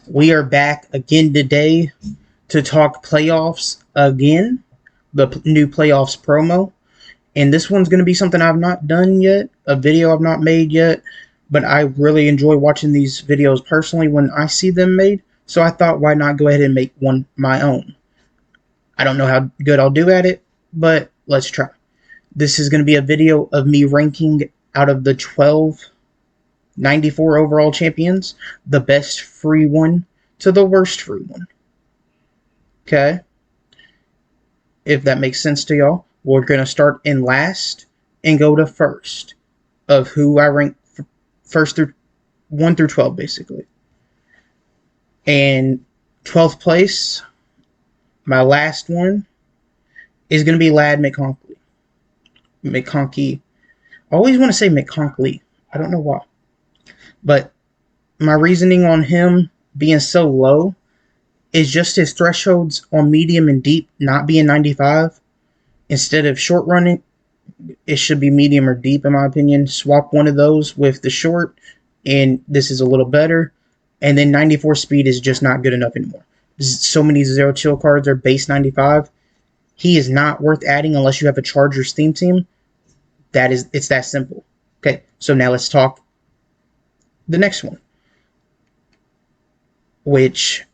We are back again today to talk playoffs again, the new playoffs promo. And this one's going to be something I've not done yet, a video I've not made yet, but I really enjoy watching these videos personally when I see them made. So I thought, why not go ahead and make one my own? I don't know how good I'll do at it, but let's try. This is going to be a video of me ranking out of the 12 94 overall champions, the best free one to the worst free one. Okay? If that makes sense to y'all, we're going to start in last and go to first of who I rank first through 1 through 12, basically. And 12th place, my last one, is going to be Lad McConkey. I always want to say McConkey. I don't know why. But my reasoning on him being so low is just his thresholds on medium and deep not being 95. Instead of short running, it should be medium or deep, in my opinion. Swap one of those with the short, and this is a little better. And then 94 speed is just not good enough anymore. So many zero chill cards are base 95. He is not worth adding unless you have a Chargers theme team. It's that simple. Okay, so now let's talk the next one, which,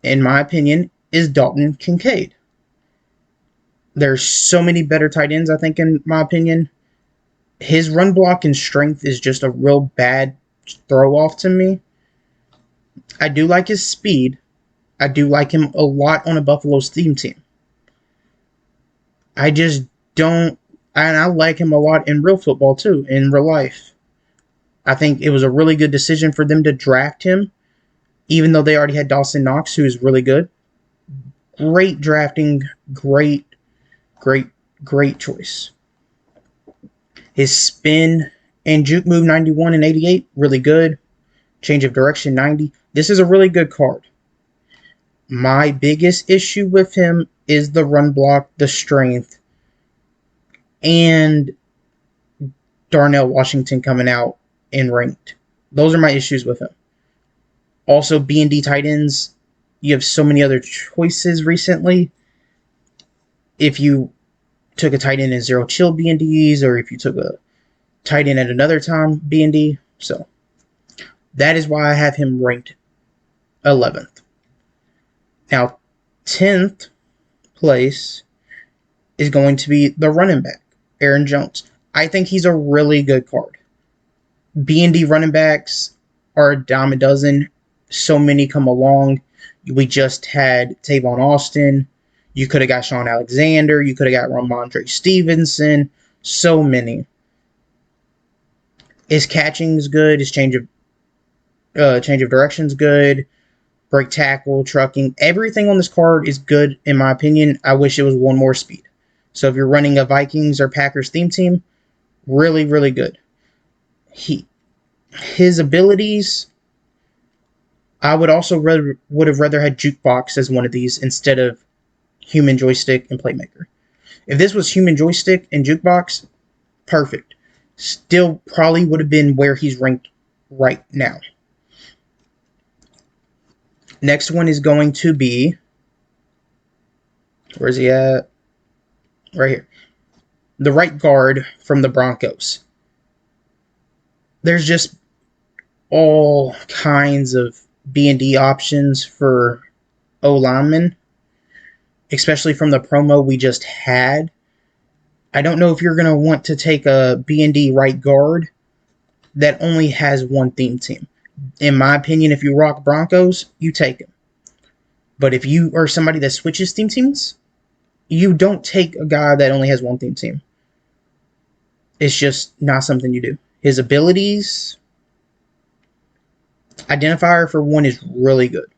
in my opinion, is Dalton Kincaid. There's so many better tight ends, I think, in my opinion. His run block and strength is just a real bad throw-off to me. I do like his speed. I do like him a lot on a Buffalo's theme team. I just don't, and I like him a lot in real football too, in real life. I think it was a really good decision for them to draft him, even though they already had Dawson Knox, who is really good. Great drafting, great choice. His spin and juke move 91 and 88, really good. Change of direction 90. This is a really good card. My biggest issue with him is the run block, the strength, and Darnell Washington coming out and ranked. Those are my issues with him. Also, B&D tight ends, you have so many other choices recently. If you took a tight end in zero chill B&Ds, or if you took a tight end at another time B&D. So that is why I have him ranked 11th. Now, 10th place is going to be the running back, Aaron Jones. I think he's a really good card. B&D running backs are a dime a dozen. So many come along. We just had Tavon Austin. You could have got Sean Alexander. You could have got Ramondre Stevenson. So many. His catching is good. His change of direction is good. Break tackle, trucking. Everything on this card is good, in my opinion. I wish it was one more speed. So if you're running a Vikings or Packers theme team, really, really good. His abilities, I would also would have rather had Jukebox as one of these instead of Human Joystick and Playmaker. If this was Human Joystick and Jukebox, perfect. Still probably would have been where he's ranked right now. Next one is going to be, where's he at? Right here. The right guard from the Broncos. There's just all kinds of B&D options for O-linemen, especially from the promo we just had. I don't know if you're going to want to take a B&D right guard that only has one theme team. In my opinion, if you rock Broncos, you take him. But if you are somebody that switches theme teams, you don't take a guy that only has one theme team. It's just not something you do. His abilities, identifier for one is really good.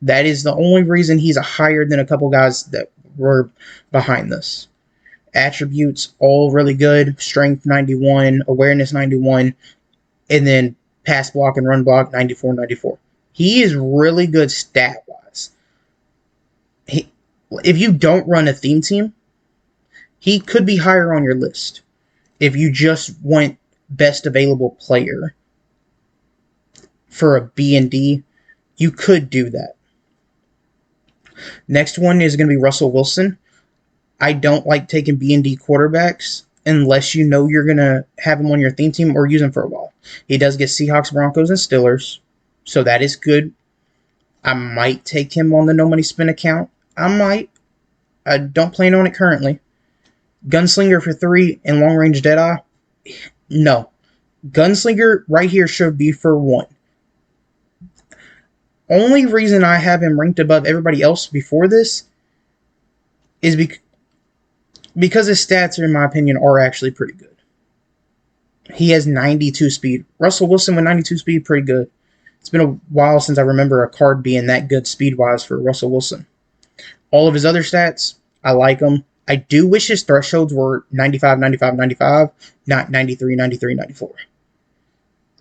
That is the only reason he's higher than a couple guys that were behind this. Attributes, all really good. Strength, 91. Awareness, 91. And then pass block and run block, 94, 94. He is really good stat-wise. If you don't run a theme team, he could be higher on your list. If you just want best available player for a B&D, You could do that. Next one is going to be Russell Wilson. I don't like taking B&D quarterbacks unless you know you're going to have him on your theme team or use him for a while. He does get Seahawks, Broncos, and Steelers, so that is good. I might take him on the no money spin account. I might. I don't plan on it currently. Gunslinger for 3 and long range Deadeye. No. Gunslinger right here should be for 1. Only reason I have him ranked above everybody else before this is because his stats, in my opinion, are actually pretty good. He has 92 speed. Russell Wilson with 92 speed, pretty good. It's been a while since I remember a card being that good speed-wise for Russell Wilson. All of his other stats, I like them. I do wish his thresholds were 95, 95, 95, not 93, 93, 94.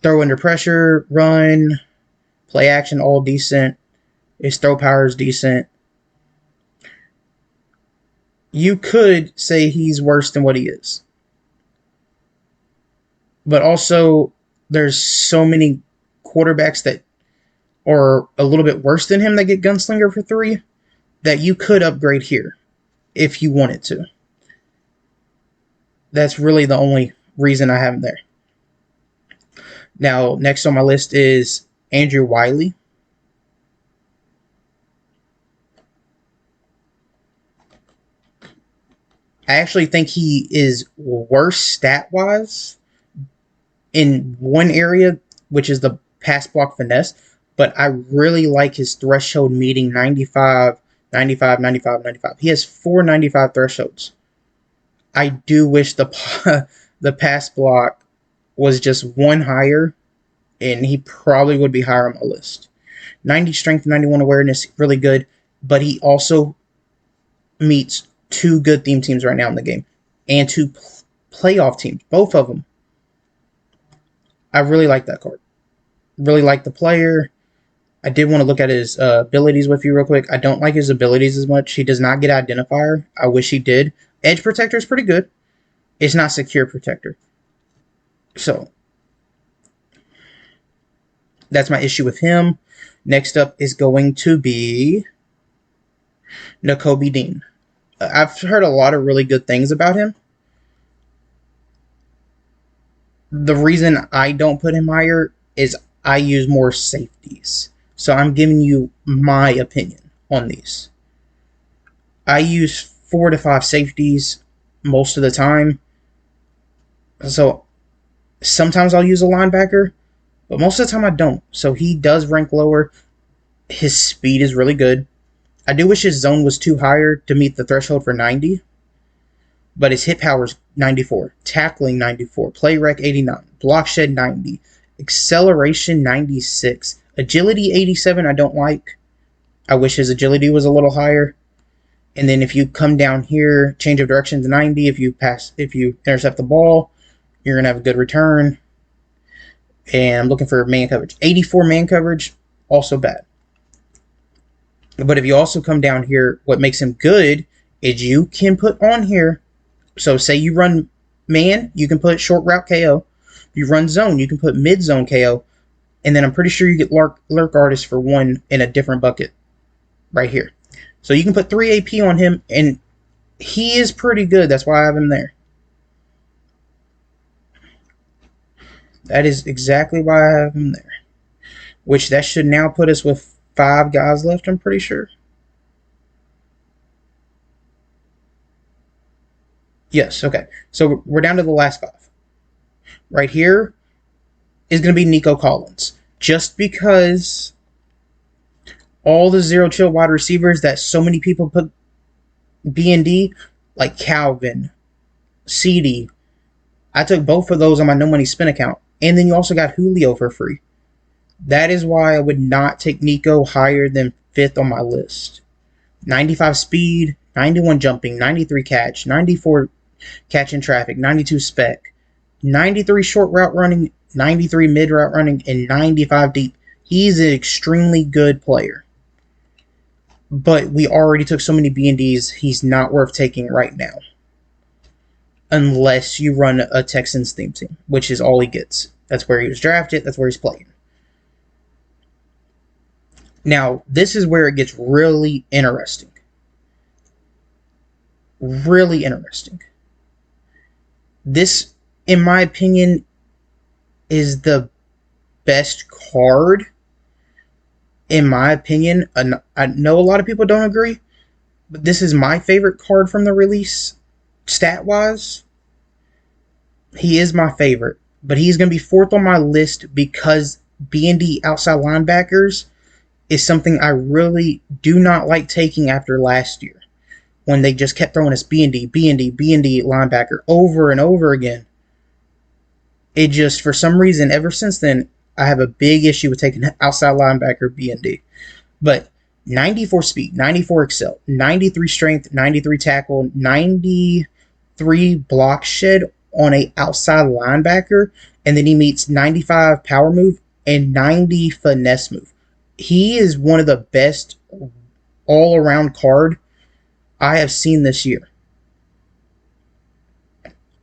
Throw under pressure, run, play action, all decent. His throw power is decent. You could say he's worse than what he is. But also, there's so many quarterbacks that are a little bit worse than him that get Gunslinger for 3 that you could upgrade here if you wanted to. That's really the only reason I have him there. Now, next on my list is Andrew Wiley. I actually think he is worse stat-wise in one area, which is the pass block finesse, but I really like his threshold meeting 95, 95, 95, 95. He has 4 95 thresholds. I do wish the pass block was just 1 higher, and he probably would be higher on my list. 90 strength, 91 awareness, really good, but he also meets 2 good theme teams right now in the game, and 2 playoff teams, both of them. I really like that card. Really like the player. I did want to look at his abilities with you real quick. I don't like his abilities as much. He does not get Identifier. I wish he did. Edge Protector is pretty good. It's not Secure Protector. So, that's my issue with him. Next up is going to be Nakobe Dean. I've heard a lot of really good things about him. The reason I don't put him higher is I use more safeties. So I'm giving you my opinion on these. I use 4 to 5 safeties most of the time. So sometimes I'll use a linebacker, but most of the time I don't. So he does rank lower. His speed is really good. I do wish his zone was too higher to meet the threshold for 90. But his hit power is 94, tackling 94, play rec 89, block shed 90, acceleration 96, agility 87 I don't like. I wish his agility was a little higher. And then if you come down here, change of direction to 90, if you intercept the ball, you're going to have a good return. And I'm looking for man coverage. 84 man coverage, also bad. But if you also come down here, what makes him good is you can put on here. So say you run man, you can put short route KO. If you run zone, you can put mid zone KO. And then I'm pretty sure you get lurk artist for 1 in a different bucket right here. So you can put 3 AP on him, and he is pretty good. That's why I have him there. That is exactly why I have him there. Which that should now put us with 5 guys left, I'm pretty sure. Yes, okay. So we're down to the last 5. Right here is going to be Nico Collins. Just because all the zero chill wide receivers that so many people put B&D, like Calvin, CD, I took both of those on my no money spin account. And then you also got Julio for free. That is why I would not take Nico higher than 5th on my list. 95 speed, 91 jumping, 93 catch, 94 catch in traffic, 92 spec, 93 short route running, 93 mid route running, and 95 deep. He's an extremely good player. But we already took so many B&Ds, he's not worth taking right now. Unless you run a Texans theme team, which is all he gets. That's where he was drafted, that's where he's playing. Now, this is where it gets really interesting. Really interesting. This, in my opinion, is the best card. In my opinion, I know a lot of people don't agree, but this is my favorite card from the release, stat wise. He is my favorite, but he's going to be fourth on my list because B&D outside linebackers is something I really do not like taking after last year when they just kept throwing us B&D, B&D, B&D linebacker over and over again. It just, for some reason, ever since then, I have a big issue with taking outside linebacker B&D. But 94 speed, 94 excel, 93 strength, 93 tackle, 93 block shed on a outside linebacker, and then he meets 95 power move and 90 finesse move. He is one of the best all-around card I have seen this year.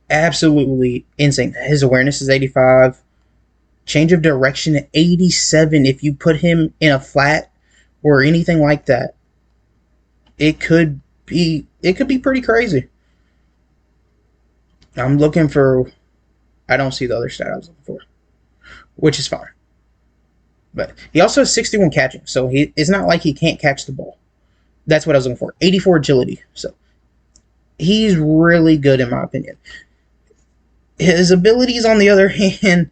Absolutely insane. His awareness is 85. Change of direction 87 if you put him in a flat or anything like that. It could be pretty crazy. I'm looking for, I don't see the other stat I was looking for, which is fine. But he also has 61 catching, so it's not like he can't catch the ball. That's what I was looking for. 84 agility. So he's really good in my opinion. His abilities, on the other hand,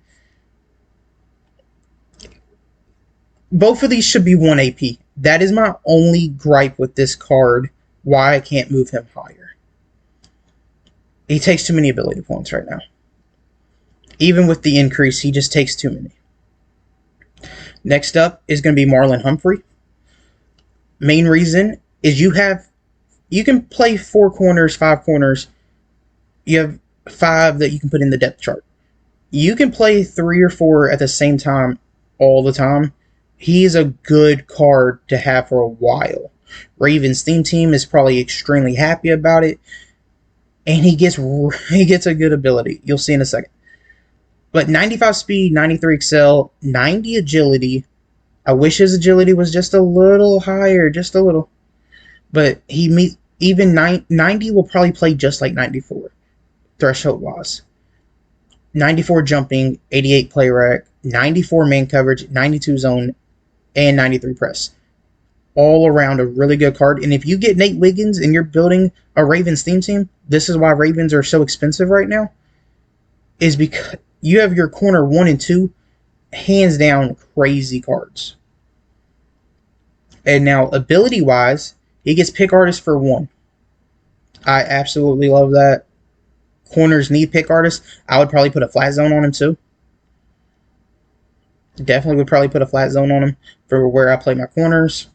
both of these should be 1 AP. That is my only gripe with this card, why I can't move him higher. He takes too many ability points right now. Even with the increase, he just takes too many. Next up is going to be Marlon Humphrey. Main reason is you can play 4 corners, 5 corners. You have 5 that you can put in the depth chart. You can play 3 or 4 at the same time all the time. He is a good card to have for a while. Ravens theme team is probably extremely happy about it. And he gets a good ability. You'll see in a second. But 95 speed, 93 excel, 90 agility. I wish his agility was just a little higher, just a little. But even 90 will probably play just like 94, threshold wise. 94 jumping, 88 play rec, 94 man coverage, 92 zone, and 93 press. All around a really good card. And if you get Nate Wiggins and you're building a Ravens theme team, this is why Ravens are so expensive right now, is because you have your corner 1 and 2, hands down crazy cards. And now ability wise, he gets pick artist for 1. I absolutely love that. Corners need pick artists. I would probably put a flat zone on him too. Definitely would probably put a flat zone on him for where I play my corners.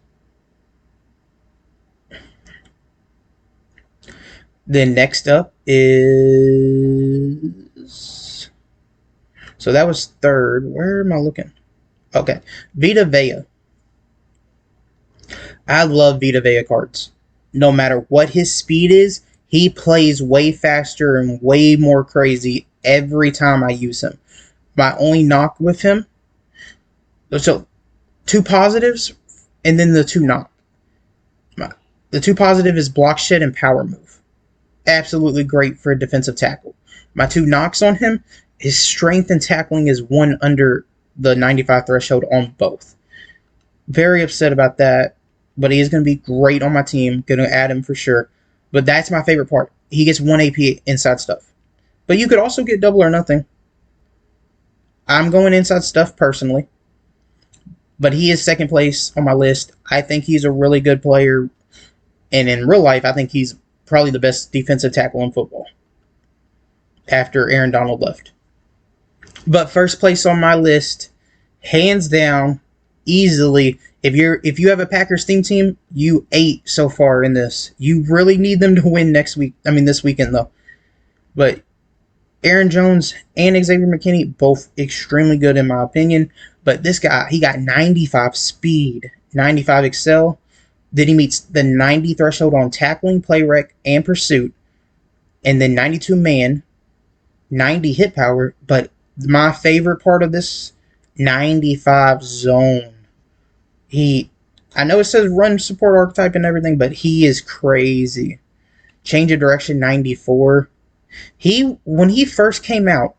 Then next up is... So that was third. Where am I looking? Okay. Vita Vea. I love Vita Vea cards. No matter what his speed is, he plays way faster and way more crazy every time I use him. My only knock with him, so 2 positives and then the 2 knock. The 2 positive is block shed and power move. Absolutely great for a defensive tackle. My 2 knocks on him, his strength and tackling is 1 under the 95 threshold on both. Very upset about that, but he is going to be great on my team. Going to add him for sure. But that's my favorite part. He gets 1 AP inside stuff. But you could also get double or nothing. I'm going inside stuff personally. But he is second place on my list. I think he's a really good player. And in real life, I think he's probably the best defensive tackle in football after Aaron Donald left. But first place on my list, hands down, easily, if you have a Packers theme team, you ate so far in this. You really need them to win this weekend though. But Aaron Jones and Xavier McKinney, both extremely good in my opinion. But this guy, he got 95 speed, 95 excel. Then he meets the 90 threshold on tackling, play rec, and pursuit. And then 92 man, 90 hit power. But my favorite part of this, 95 zone. He I know it says run support archetype and everything, but he is crazy. Change of direction 94. When he first came out,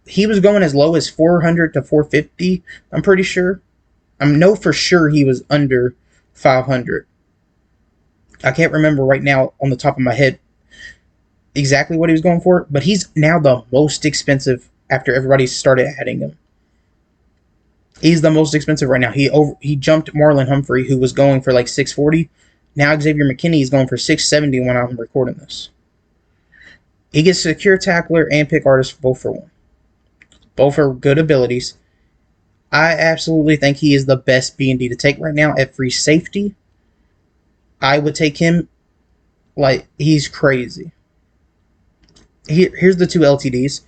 he was going as low as 400 to 450. I'm pretty sure. I know for sure he was under 500. I can't remember right now on the top of my head exactly what he was going for, but he's now the most expensive after everybody started adding him. He's the most expensive right now. He jumped Marlon Humphrey, who was going for like 640. Now Xavier McKinney is going for 670 when I'm recording this. He gets secure tackler and pick artist both for one. Both are good abilities. I absolutely think he is the best B&D to take right now at free safety. I would take him like he's crazy. Here's the two LTDs,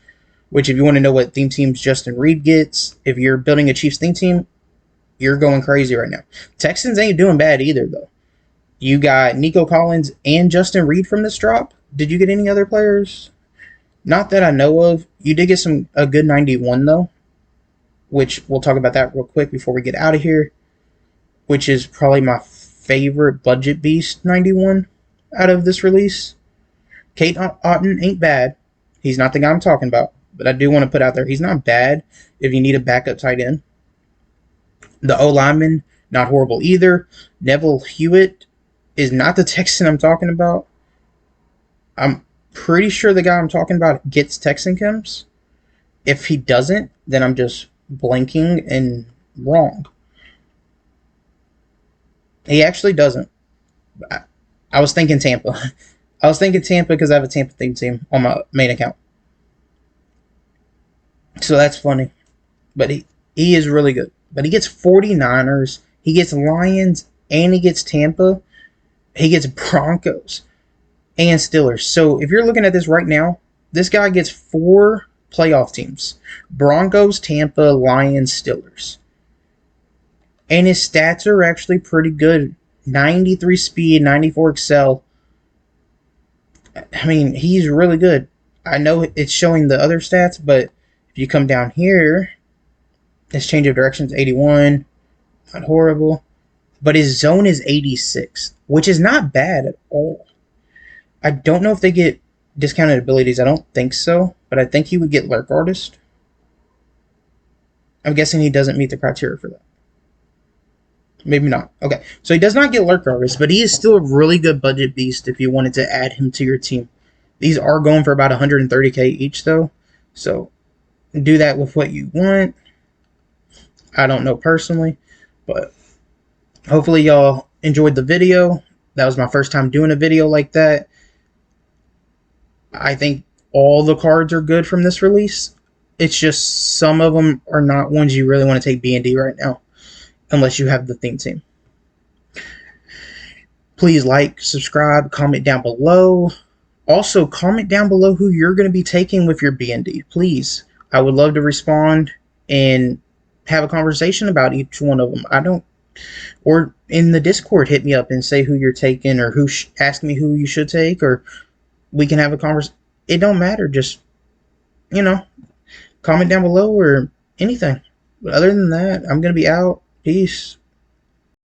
which if you want to know what theme teams Justin Reed gets, if you're building a Chiefs theme team, you're going crazy right now. Texans ain't doing bad either, though. You got Nico Collins and Justin Reed from this drop. Did you get any other players? Not that I know of. You did get a good 91, though, which we'll talk about that real quick before we get out of here, which is probably my favorite budget beast 91 out of this release. Kate Otten ain't bad. He's not the guy I'm talking about, but I do want to put out there he's not bad if you need a backup tight end. The O lineman, not horrible either. Neville Hewitt is not the Texan I'm talking about. I'm pretty sure the guy I'm talking about gets Texan chems. If he doesn't, then I'm just blanking and wrong. He actually doesn't. I was thinking Tampa. I was thinking Tampa because I have a Tampa theme team on my main account. So that's funny. But he is really good. But he gets 49ers, he gets Lions, and he gets Tampa. He gets Broncos and Steelers. So if you're looking at this right now, this guy gets 4 playoff teams. Broncos, Tampa, Lions, Steelers. And his stats are actually pretty good. 93 speed, 94 excel. I mean, he's really good. I know it's showing the other stats, but if you come down here, his change of direction is 81. Not horrible. But his zone is 86, which is not bad at all. I don't know if they get discounted abilities. I don't think so, but I think he would get Lurk Artist. I'm guessing he doesn't meet the criteria for that. Maybe not. Okay, so he does not get Lurk Artist, but he is still a really good budget beast if you wanted to add him to your team. These are going for about 130k each, though, so do that with what you want. I don't know personally, but hopefully y'all enjoyed the video. That was my first time doing a video like that. I think all the cards are good from this release. It's just some of them are not ones you really want to take B&D right now, unless you have the theme team. Please like, subscribe, comment down below. Also, comment down below who you're going to be taking with your B&D. Please. I would love to respond and have a conversation about each one of them. Or in the Discord, hit me up and say who you're taking, or ask me who you should take, or we can have a conversation. It don't matter. Just, comment down below or anything. But other than that, I'm going to be out. Peace.